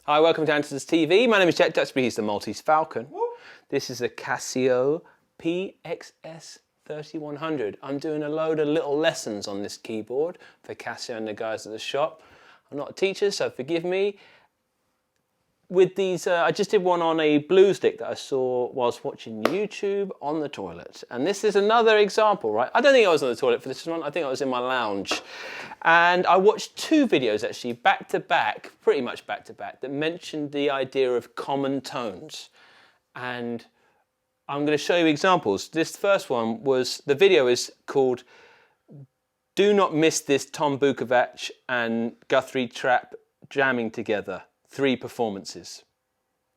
Hi, welcome to Andertons TV. My name is Jack Duxbury, he's the Maltese Falcon. This is a Casio PXS 3100. I'm doing a load of little lessons on this keyboard for Casio and the guys at the shop. I'm not a teacher, so forgive me. With these, I just did one on a blue stick that I saw whilst watching YouTube on the toilet. And this is another example, right? I don't think I was on the toilet for this one. I think I was in my lounge. And I watched two videos actually, back to back, pretty much back to back, that mentioned the idea of common tones. And I'm going to show you examples. This first one was, the video is called Do Not Miss This Tom Bukovac and Guthrie Trapp Jamming Together. 3 performances.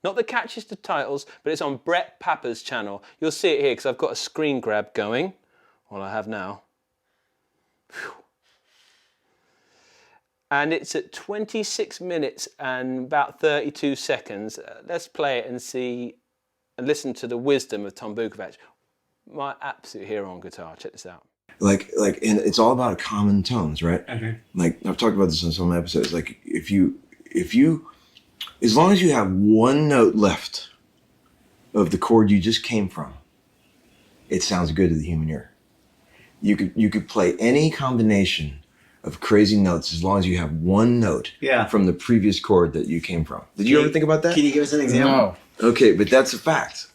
Not the catchiest of titles, but it's on Brett Papper's channel. You'll see it here because I've got a screen grab going. Well, I have now. Whew. And it's at 26 minutes and about 32 seconds. Let's play it and see and listen to the wisdom of Tom Bukovac, my absolute hero on guitar. Check this out. And it's all about common tones, right? Okay. Like I've talked about this on some episodes. Like if you as long as you have one note left of the chord you just came from, it sounds good to the human ear. You could play any combination of crazy notes as long as you have one note from the previous chord that you came from. Did you ever think about that? Can you give us an example? No. Okay, but that's a fact.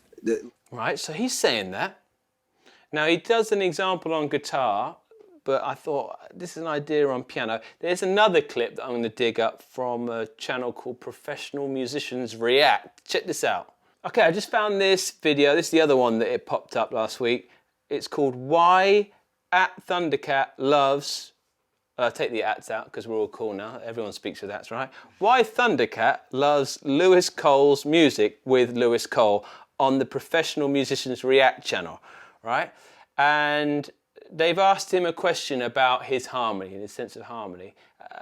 Right, so he's saying that. Now he does an example on guitar, but I thought, this is an idea on piano. There's another clip that I'm going to dig up from a channel called Professional Musicians React. Check this out. Okay, I just found this video. This is the other one that it popped up last week. It's called Why @Thundercat Loves... take the ats out because we're all cool now. Everyone speaks with ats, right? Why Thundercat Loves Lewis Cole's Music with Lewis Cole on the Professional Musicians React channel, right? And they've asked him a question about his harmony and his sense of harmony.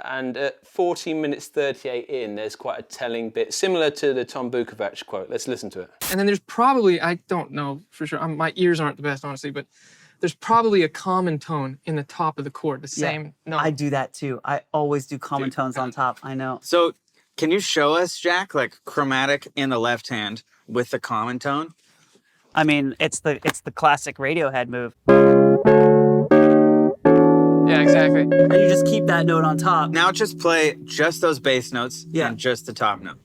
And at 14 minutes 38 in, there's quite a telling bit, similar to the Tom Bukovac quote. Let's listen to it. And then there's probably, I don't know for sure, my ears aren't the best, honestly, but there's probably a common tone in the top of the chord, the same note. I do that too. I always do common tones on top, I know. So can you show us, Jack, like chromatic in the left hand with the common tone? I mean, it's the classic Radiohead move. Yeah, exactly. And you just keep that note on top. Now just play just those bass notes and just the top note.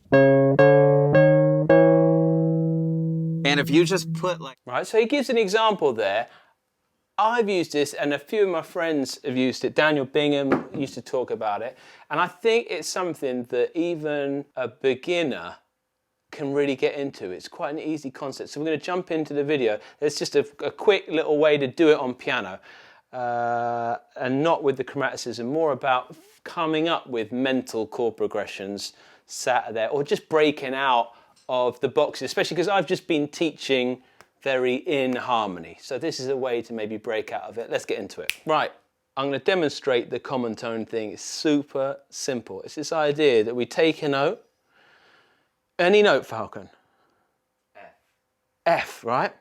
And if you just put like... Right, so he gives an example there. I've used this and a few of my friends have used it. Daniel Bingham used to talk about it. And I think it's something that even a beginner can really get into. It's quite an easy concept. So we're going to jump into the video. There's just a quick little way to do it on piano. And not with the chromaticism, more about coming up with mental chord progressions sat there, or just breaking out of the boxes, especially because I've just been teaching very in harmony. So this is a way to maybe break out of it. Let's get into it. Right, I'm going to demonstrate the common tone thing. It's super simple. It's this idea that we take a note, any note, Falcon. F. F, right?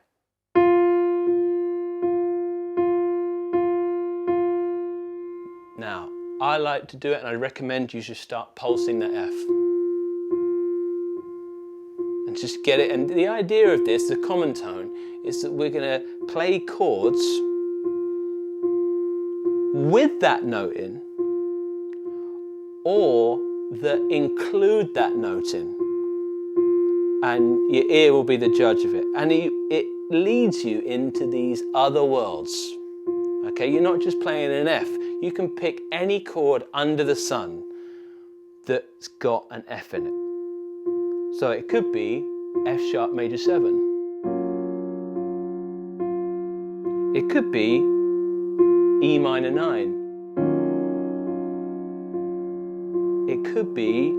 Now, I like to do it, and I recommend you should start pulsing the F. And just get it. And the idea of this, the common tone, is that we're going to play chords with that note in, or that include that note in. And your ear will be the judge of it. And it leads you into these other worlds. Okay, you're not just playing an F. You can pick any chord under the sun that's got an F in it. So it could be F sharp major 7. It could be E minor 9. It could be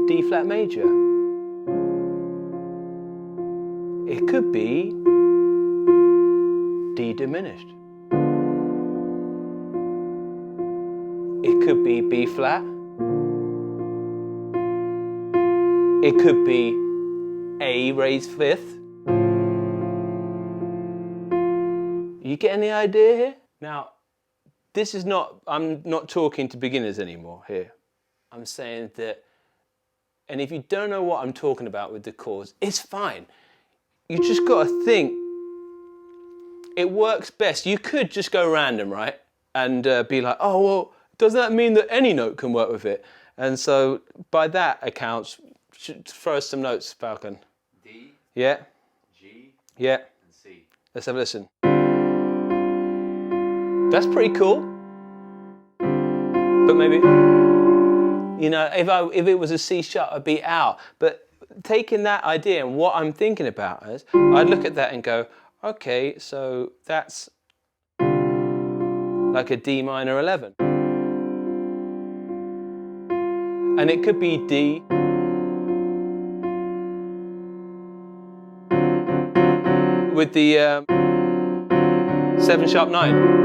D flat major. It could be D diminished. It could be B flat. It could be A raised 5th. You getting the idea here? Now, this is not, I'm not talking to beginners anymore here. I'm saying that And if you don't know what I'm talking about with the chords, it's fine. You just got to think. It works best. You could just go random, right? And be like, oh, well, does that mean that any note can work with it? And so by that accounts, throw us some notes, Falcon. D, Yeah. G, Yeah. and C. Let's have a listen. That's pretty cool. But maybe, you know, if it was a C sharp, I'd be out. But taking that idea and what I'm thinking about is, I'd look at that and go, okay, so that's like a D minor 11. And it could be D. With the 7 sharp 9.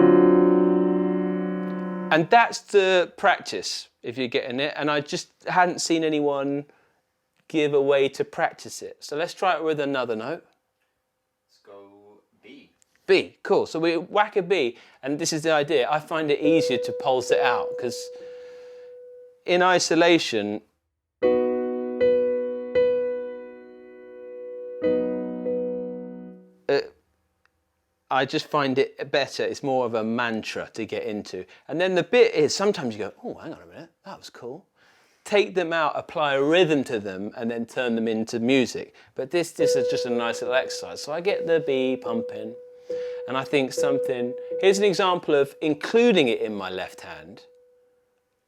And that's the practice, if you're getting it. And I just hadn't seen anyone give a way to practice it. So let's try it with another note. Let's go B. B, cool. So we whack a B, and this is the idea. I find it easier to pulse it out, because in isolation, I just find it better. It's more of a mantra to get into. And then the bit is, sometimes you go, oh, hang on a minute, that was cool. Take them out, apply a rhythm to them, and then turn them into music. But this is just a nice little exercise. So I get the B pumping, and I think something, here's an example of including it in my left hand,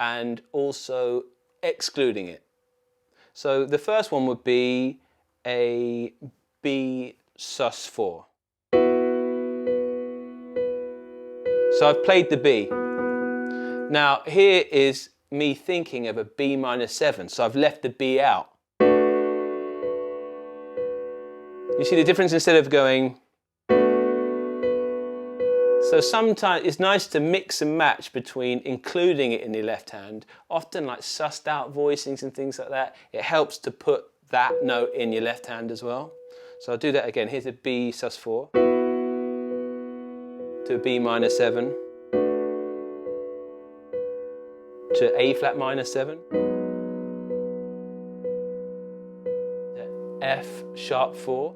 and also excluding it. So the first one would be a B sus4. So I've played the B. Now here is me thinking of a B minor 7, so I've left the B out. You see the difference? Instead of going... So sometimes it's nice to mix and match between including it in the left hand, often like sussed out voicings and things like that. It helps to put that note in your left hand as well. So I'll do that again. Here's a B sus4 to a B minor 7 to A flat minor 7 to F sharp 4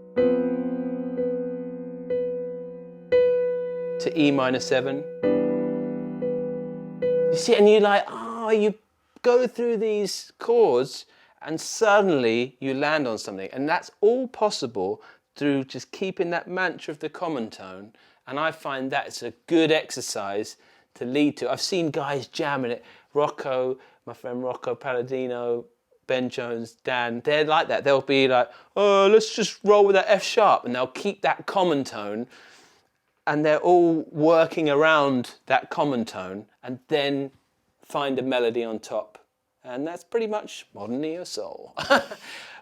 to E minor 7. You see, and you like, you go through these chords and suddenly you land on something. And that's all possible through just keeping that mantra of the common tone. And I find that's a good exercise to lead to. I've seen guys jamming it. Rocco, my friend Rocco Palladino, Ben Jones, Dan, they're like that. They'll be like, oh, let's just roll with that F sharp. And they'll keep that common tone. And they're all working around that common tone and then find a melody on top. And that's pretty much modern neo soul.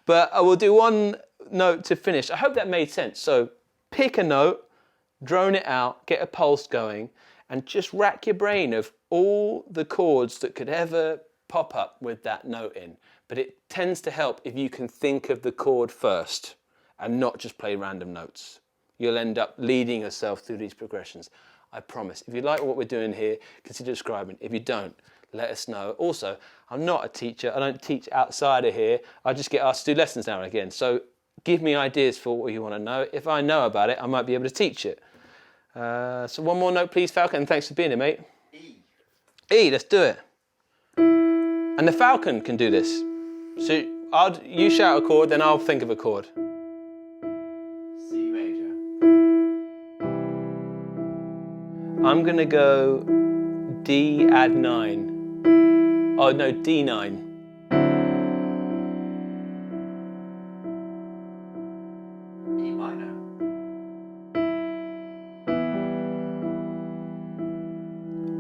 But I will do one note to finish. I hope that made sense. So pick a note, drone it out, get a pulse going, and just rack your brain of all the chords that could ever pop up with that note in. But it tends to help if you can think of the chord first and not just play random notes. You'll end up leading yourself through these progressions. I promise. If you like what we're doing here, consider subscribing. If you don't, let us know. Also, I'm not a teacher. I don't teach outside of here. I just get asked to do lessons now and again. So give me ideas for what you want to know. If I know about it, I might be able to teach it. So one more note, please, Falcon. Thanks for being here, mate. E. E, let's do it. And the Falcon can do this. So you shout a chord, then I'll think of a chord. C major. I'm going to go D add 9. Oh, no, D9. E minor.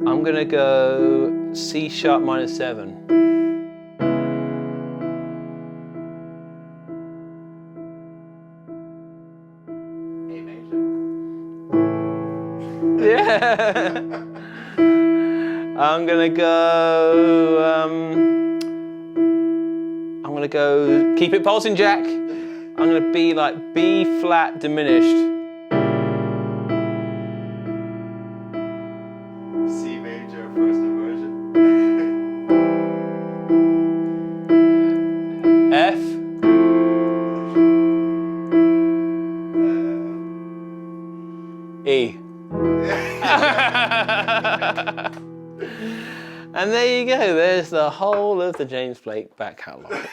I'm going to go C sharp minor 7. A major. Yeah. I'm going to go, keep it pulsing, Jack. I'm going to be like B flat diminished. C major first inversion. E. And there you go. There's the whole of the James Blake back catalogue.